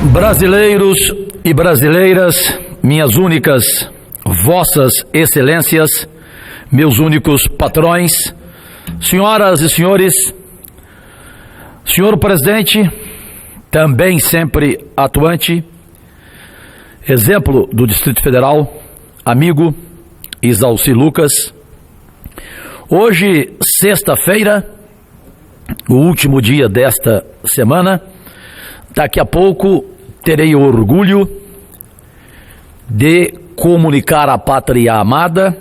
Brasileiros e brasileiras, minhas únicas vossas excelências, meus únicos patrões, senhoras e senhores, senhor presidente, também sempre atuante, exemplo do Distrito Federal, amigo Isalci Lucas. Hoje, sexta-feira, o último dia desta semana. Daqui a pouco terei o orgulho de comunicar à pátria amada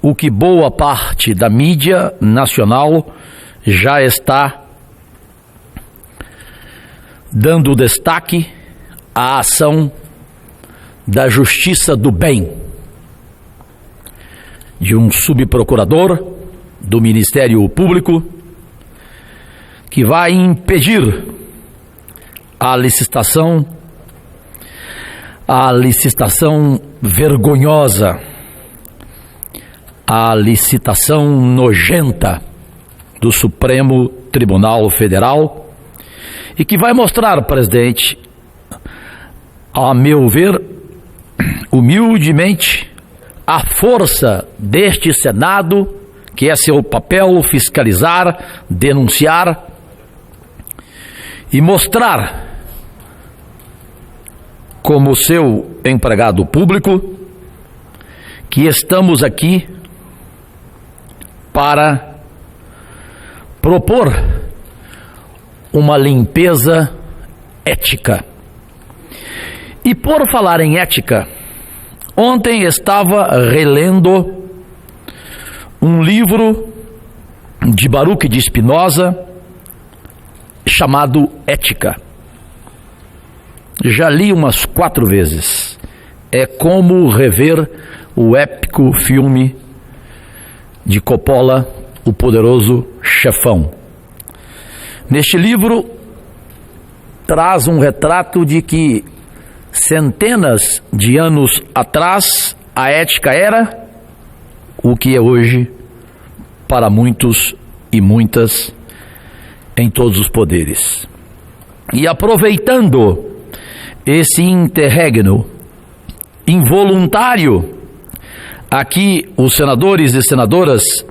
o que boa parte da mídia nacional já está dando destaque à ação da Justiça do Bem, de um subprocurador do Ministério Público que vai impedir a licitação vergonhosa, a licitação nojenta do Supremo Tribunal Federal, e que vai mostrar, presidente, a meu ver, humildemente, a força deste Senado, que é seu papel fiscalizar, denunciar e mostrar como seu empregado público que estamos aqui para propor uma limpeza ética. E por falar em ética, ontem estava relendo um livro de Baruch de Spinoza chamado Ética. Já li umas 4 vezes. É como rever o épico filme de Coppola, O Poderoso Chefão. Neste livro traz um retrato de que centenas de anos atrás a ética era o que é hoje para muitos e muitas em todos os poderes. E aproveitando esse interregno involuntário, aqui os senadores e senadoras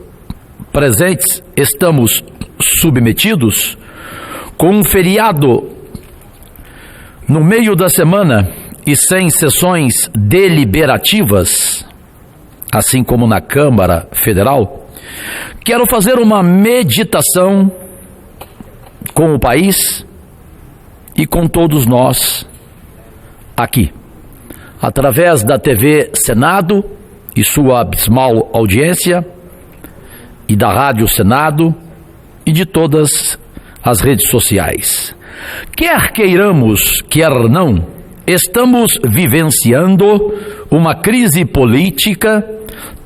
presentes estamos submetidos com um feriado no meio da semana e sem sessões deliberativas, assim como na Câmara Federal. Quero fazer uma meditação com o país e com todos nós aqui, através da TV Senado e sua abismal audiência, e da Rádio Senado e de todas as redes sociais. Quer queiramos, quer não, estamos vivenciando uma crise política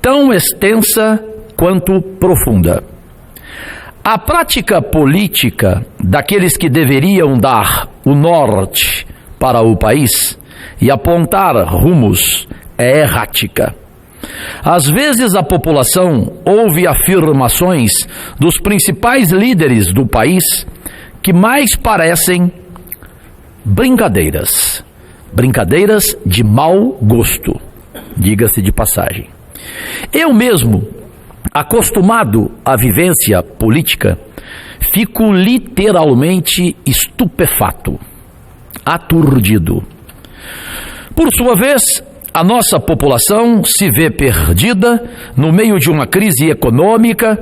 tão extensa quanto profunda. A prática política daqueles que deveriam dar o norte para o país e apontar rumos é errática. Às vezes a população ouve afirmações dos principais líderes do país que mais parecem brincadeiras de mau gosto, diga-se de passagem. Eu mesmo, acostumado à vivência política, fico literalmente estupefato, aturdido. Por sua vez, a nossa população se vê perdida no meio de uma crise econômica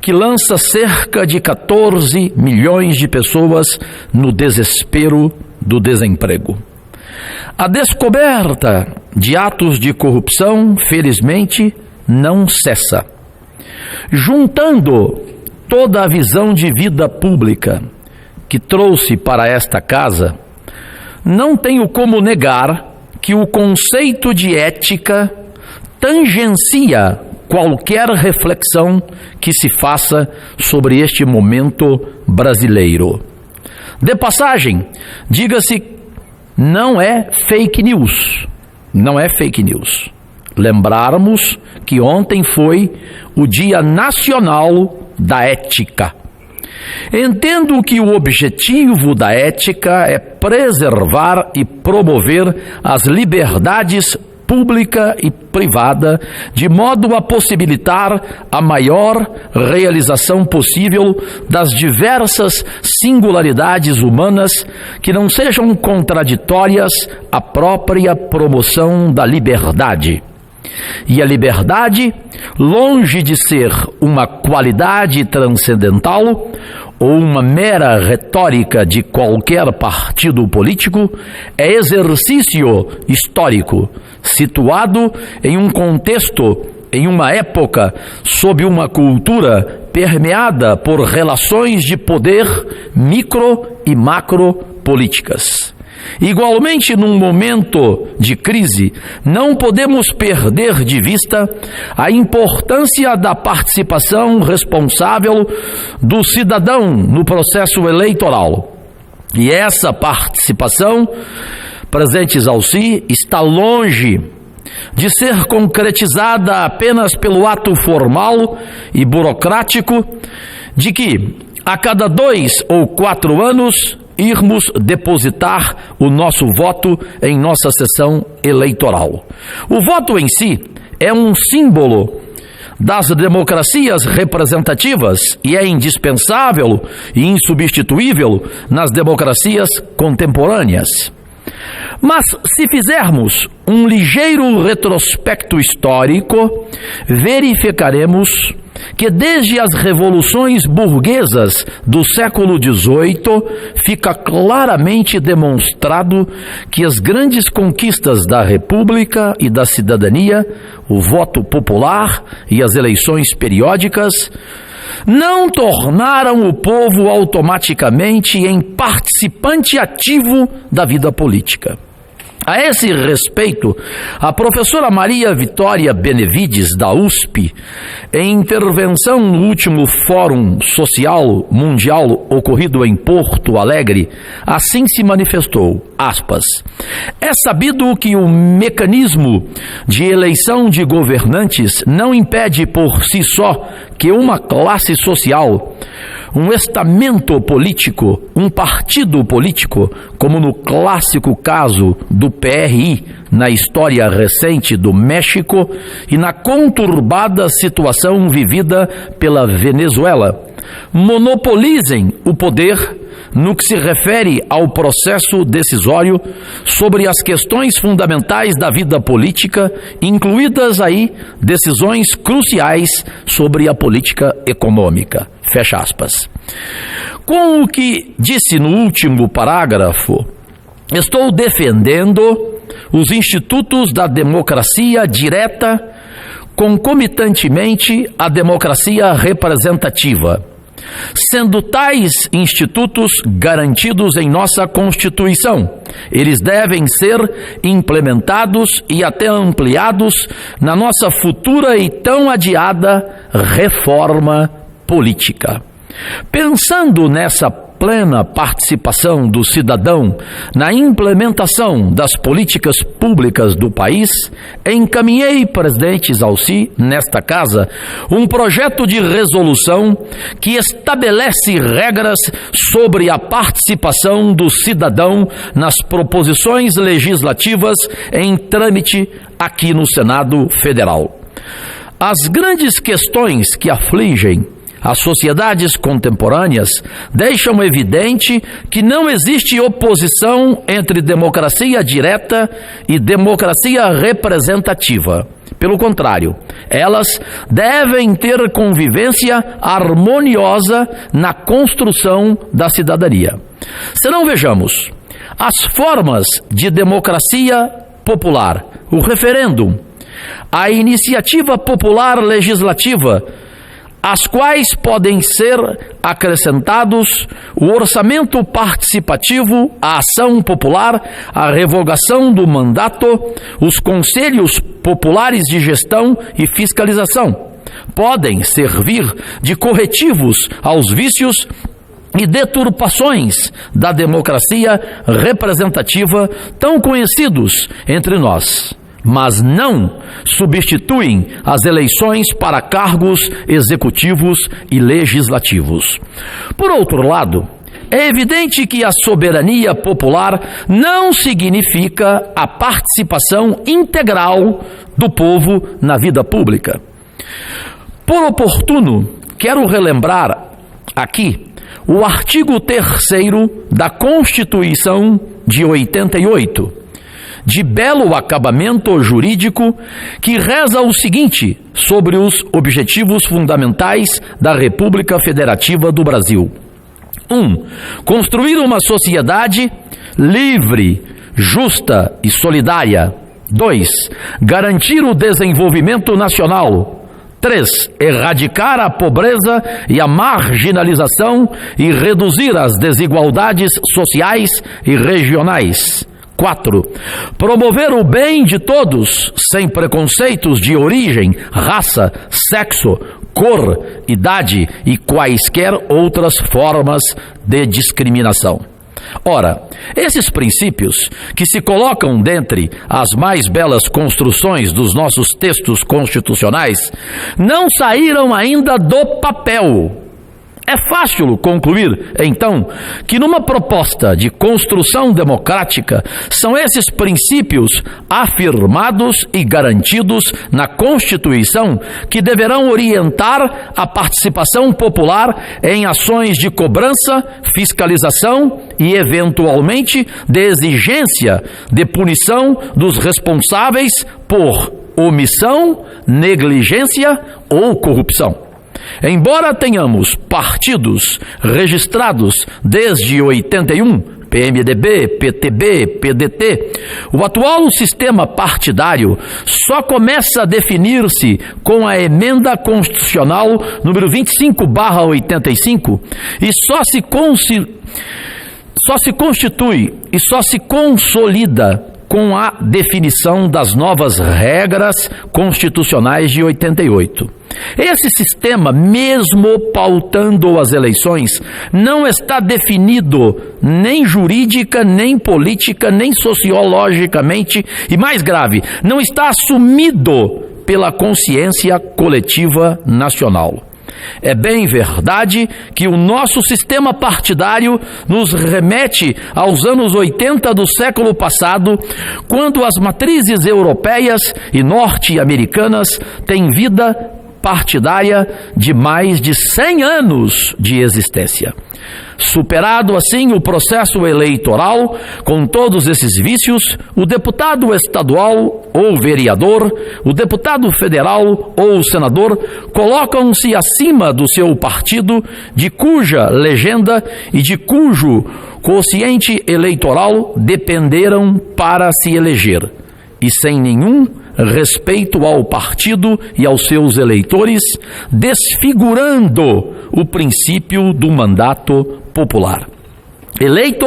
que lança cerca de 14 milhões de pessoas no desespero do desemprego. A descoberta de atos de corrupção, felizmente, não cessa. Juntando toda a visão de vida pública que trouxe para esta casa, não tenho como negar que o conceito de ética tangencia qualquer reflexão que se faça sobre este momento brasileiro. De passagem, diga-se, não é fake news. Lembrarmos que ontem foi o Dia Nacional da Ética. Entendo que o objetivo da ética é preservar e promover as liberdades pública e privada, de modo a possibilitar a maior realização possível das diversas singularidades humanas que não sejam contraditórias à própria promoção da liberdade. E a liberdade, longe de ser uma qualidade transcendental ou uma mera retórica de qualquer partido político, é exercício histórico, situado em um contexto, em uma época, sob uma cultura permeada por relações de poder micro e macro políticas. Igualmente, num momento de crise, não podemos perder de vista a importância da participação responsável do cidadão no processo eleitoral. E essa participação, presentes ao si, está longe de ser concretizada apenas pelo ato formal e burocrático de que, a cada 2 ou 4 anos, irmos depositar o nosso voto em nossa sessão eleitoral. O voto em si é um símbolo das democracias representativas e é indispensável e insubstituível nas democracias contemporâneas. Mas se fizermos um ligeiro retrospecto histórico, verificaremos que desde as revoluções burguesas do século XVIII fica claramente demonstrado que as grandes conquistas da República e da cidadania, o voto popular e as eleições periódicas, não tornaram o povo automaticamente em participante ativo da vida política. A esse respeito, a professora Maria Vitória Benevides, da USP, em intervenção no último Fórum Social Mundial ocorrido em Porto Alegre, assim se manifestou, aspas, é sabido que o mecanismo de eleição de governantes não impede por si só que uma classe social, um estamento político, um partido político, como no clássico caso do PRI na história recente do México e na conturbada situação vivida pela Venezuela, monopolizem o poder no que se refere ao processo decisório sobre as questões fundamentais da vida política, incluídas aí decisões cruciais sobre a política econômica. Fecha aspas. Com o que disse no último parágrafo, estou defendendo os institutos da democracia direta concomitantemente à democracia representativa, sendo tais institutos garantidos em nossa Constituição. Eles devem ser implementados e até ampliados na nossa futura e tão adiada reforma política. Pensando nessa plena participação do cidadão na implementação das políticas públicas do país, encaminhei, presidente Zalci, nesta casa, um projeto de resolução que estabelece regras sobre a participação do cidadão nas proposições legislativas em trâmite aqui no Senado Federal. As grandes questões que afligem as sociedades contemporâneas deixam evidente que não existe oposição entre democracia direta e democracia representativa. Pelo contrário, elas devem ter convivência harmoniosa na construção da cidadania. Se não vejamos as formas de democracia popular, o referêndum, a iniciativa popular legislativa, às quais podem ser acrescentados o orçamento participativo, a ação popular, a revogação do mandato, os conselhos populares de gestão e fiscalização. Podem servir de corretivos aos vícios e deturpações da democracia representativa tão conhecidos entre nós. mas não substituem as eleições para cargos executivos e legislativos. Por outro lado, é evidente que a soberania popular não significa a participação integral do povo na vida pública. Por oportuno, quero relembrar aqui o artigo 3º da Constituição de 88, de belo acabamento jurídico, que reza o seguinte sobre os objetivos fundamentais da República Federativa do Brasil. 1. Construir uma sociedade livre, justa e solidária. 2. Garantir o desenvolvimento nacional. 3. Erradicar a pobreza e a marginalização e reduzir as desigualdades sociais e regionais. 4. Promover o bem de todos, sem preconceitos de origem, raça, sexo, cor, idade e quaisquer outras formas de discriminação. Ora, esses princípios, que se colocam dentre as mais belas construções dos nossos textos constitucionais, não saíram ainda do papel. É fácil concluir, então, que numa proposta de construção democrática são esses princípios afirmados e garantidos na Constituição que deverão orientar a participação popular em ações de cobrança, fiscalização e, eventualmente, de exigência de punição dos responsáveis por omissão, negligência ou corrupção. Embora tenhamos partidos registrados desde 81, PMDB, PTB, PDT, o atual sistema partidário só começa a definir-se com a emenda constitucional número 25/85 e só se constitui e só se consolida com a definição das novas regras constitucionais de 88. Esse sistema, mesmo pautando as eleições, não está definido nem jurídica, nem política, nem sociologicamente e, mais grave, não está assumido pela consciência coletiva nacional. É bem verdade que o nosso sistema partidário nos remete aos anos 80 do século passado, quando as matrizes europeias e norte-americanas têm vida partidária de mais de 100 anos de existência. Superado assim o processo eleitoral, com todos esses vícios, o deputado estadual ou vereador, o deputado federal ou senador colocam-se acima do seu partido, de cuja legenda e de cujo quociente eleitoral dependeram para se eleger, e sem nenhum respeito ao partido e aos seus eleitores, desfigurando o princípio do mandato popular. Eleito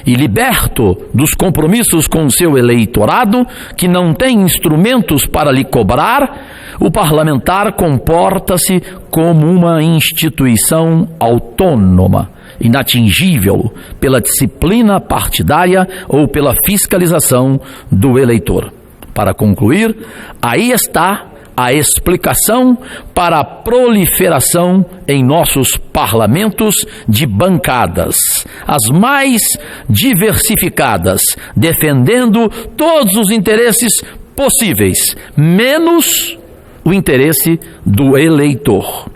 e liberto dos compromissos com seu eleitorado, que não tem instrumentos para lhe cobrar, o parlamentar comporta-se como uma instituição autônoma, inatingível pela disciplina partidária ou pela fiscalização do eleitor. Para concluir, aí está a explicação para a proliferação em nossos parlamentos de bancadas, as mais diversificadas, defendendo todos os interesses possíveis, menos o interesse do eleitor.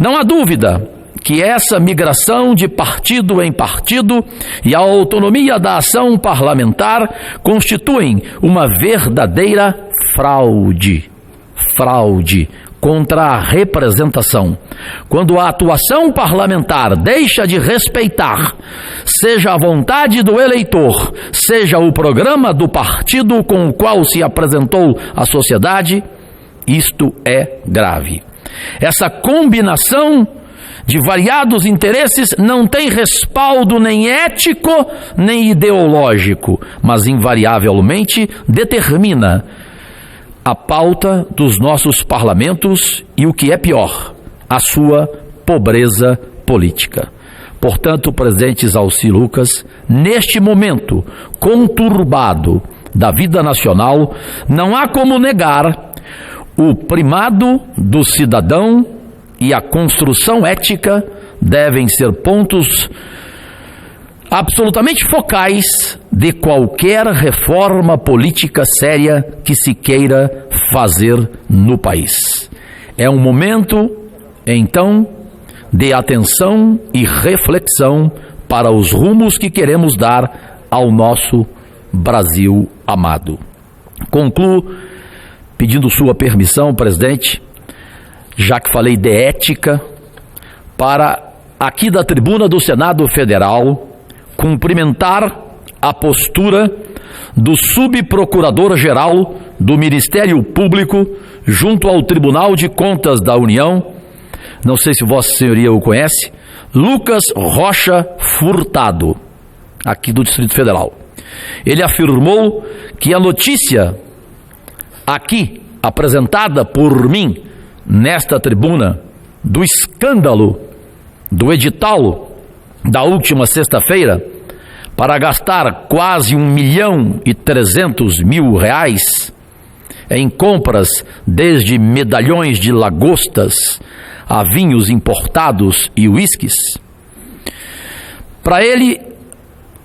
Não há dúvida que essa migração de partido em partido e a autonomia da ação parlamentar constituem uma verdadeira fraude contra a representação. Quando a atuação parlamentar deixa de respeitar, seja a vontade do eleitor, seja o programa do partido com o qual se apresentou à sociedade, isto é grave. Essa combinação de variados interesses não tem respaldo nem ético nem ideológico, mas invariavelmente determina a pauta dos nossos parlamentos e, o que é pior, a sua pobreza política. Portanto, presidente Zalci Lucas, neste momento conturbado, da vida nacional, não há como negar o primado do cidadão e a construção ética devem ser pontos absolutamente focais de qualquer reforma política séria que se queira fazer no país. É um momento, então, de atenção e reflexão para os rumos que queremos dar ao nosso Brasil amado. Concluo pedindo sua permissão, presidente, já que falei de ética, para aqui da tribuna do Senado Federal cumprimentar a postura do subprocurador-geral do Ministério Público junto ao Tribunal de Contas da União, não sei se Vossa Senhoria o conhece, Lucas Rocha Furtado, aqui do Distrito Federal. Ele afirmou que a notícia aqui apresentada por mim nesta tribuna do escândalo do edital da última sexta-feira para gastar quase R$1.300.000 em compras desde medalhões de lagostas a vinhos importados e uísques. Para ele,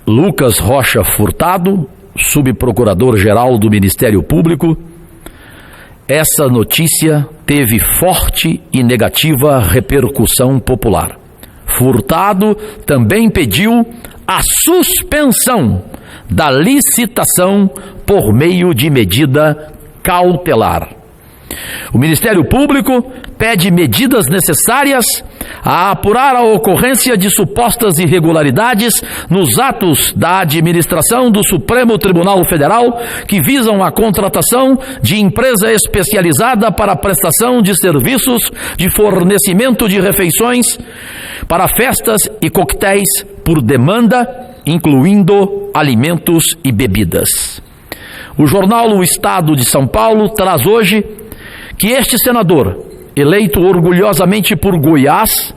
Lucas Rocha Furtado, subprocurador-geral do Ministério Público, essa notícia teve forte e negativa repercussão popular. Furtado também pediu a suspensão da licitação por meio de medida cautelar. O Ministério Público pede medidas necessárias a apurar a ocorrência de supostas irregularidades nos atos da administração do Supremo Tribunal Federal que visam a contratação de empresa especializada para a prestação de serviços de fornecimento de refeições para festas e coquetéis por demanda, incluindo alimentos e bebidas. O jornal O Estado de São Paulo traz hoje que este senador, eleito orgulhosamente por Goiás,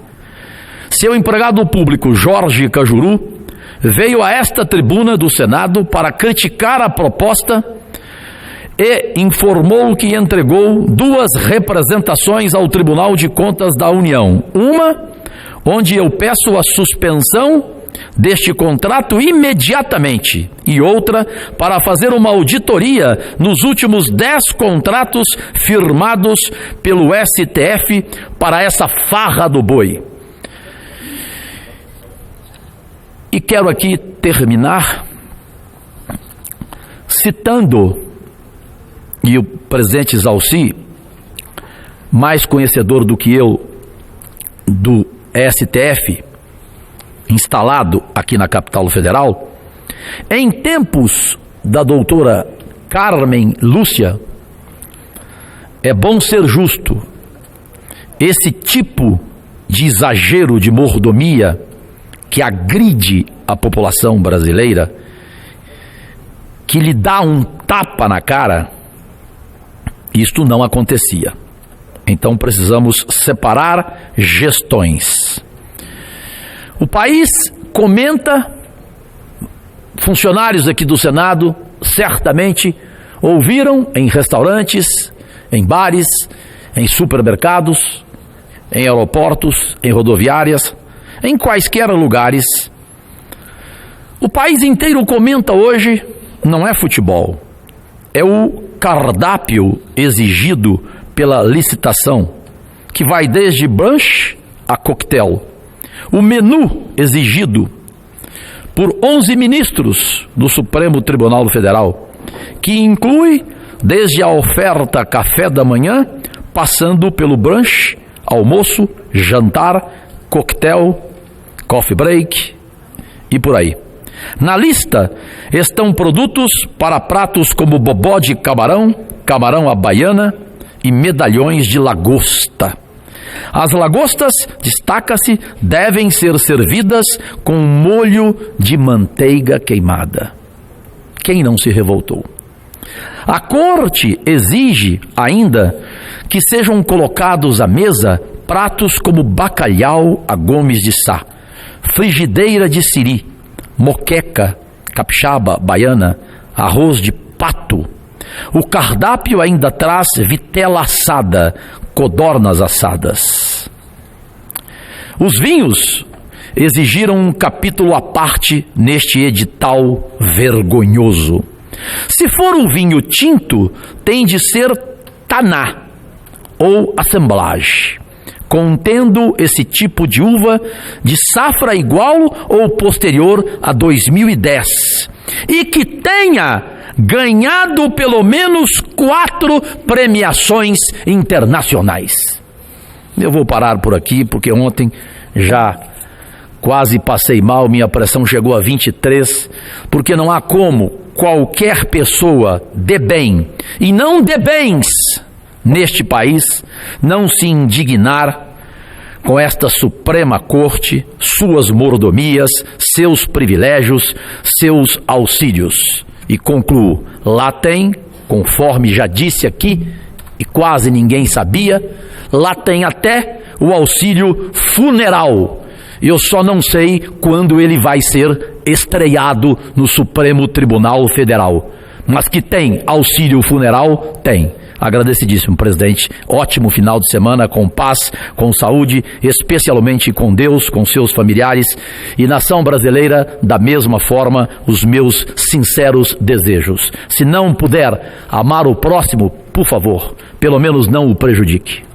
seu empregado público Jorge Cajuru, veio a esta tribuna do Senado para criticar a proposta e informou que entregou 2 representações ao Tribunal de Contas da União. Uma, onde eu peço a suspensão deste contrato imediatamente, e outra para fazer uma auditoria nos últimos 10 contratos firmados pelo STF para essa farra do boi. E quero aqui terminar citando, e o presidente Zalci, mais conhecedor do que eu do STF, instalado aqui na capital federal, em tempos da doutora Carmen Lúcia, é bom ser justo. Esse tipo de exagero de mordomia que agride a população brasileira, que lhe dá um tapa na cara, isto não acontecia. Então precisamos separar gestões. O país comenta, funcionários aqui do Senado certamente ouviram em restaurantes, em bares, em supermercados, em aeroportos, em rodoviárias, em quaisquer lugares. O país inteiro comenta hoje, não é futebol, é o cardápio exigido pela licitação, que vai desde brunch a coquetel. O menu exigido por 11 ministros do Supremo Tribunal Federal, que inclui desde a oferta café da manhã, passando pelo brunch, almoço, jantar, coquetel, coffee break e por aí. Na lista estão produtos para pratos como bobó de camarão, camarão à baiana e medalhões de lagosta. As lagostas, destaca-se, devem ser servidas com molho de manteiga queimada. Quem não se revoltou? A corte exige ainda que sejam colocados à mesa pratos como bacalhau a Gomes de Sá, frigideira de siri, moqueca, capixaba, baiana, arroz de pato. O cardápio ainda traz vitela assada, codornas assadas. Os vinhos exigiram um capítulo à parte neste edital vergonhoso. Se for um vinho tinto, tem de ser taná ou assemblage, contendo esse tipo de uva de safra igual ou posterior a 2010 e que tenha ganhado pelo menos 4 premiações internacionais. Eu vou parar por aqui porque ontem já quase passei mal, minha pressão chegou a 23, porque não há como qualquer pessoa de bem e não de bens neste país não se indignar com esta Suprema Corte, suas mordomias, seus privilégios, seus auxílios. E concluo, lá tem, conforme já disse aqui, e quase ninguém sabia, lá tem até o auxílio funeral. Eu só não sei quando ele vai ser estreado no Supremo Tribunal Federal. Mas que tem auxílio funeral, tem. Agradecidíssimo, presidente. Ótimo final de semana, com paz, com saúde, especialmente com Deus, com seus familiares e nação brasileira, da mesma forma, os meus sinceros desejos. Se não puder amar o próximo, por favor, pelo menos não o prejudique.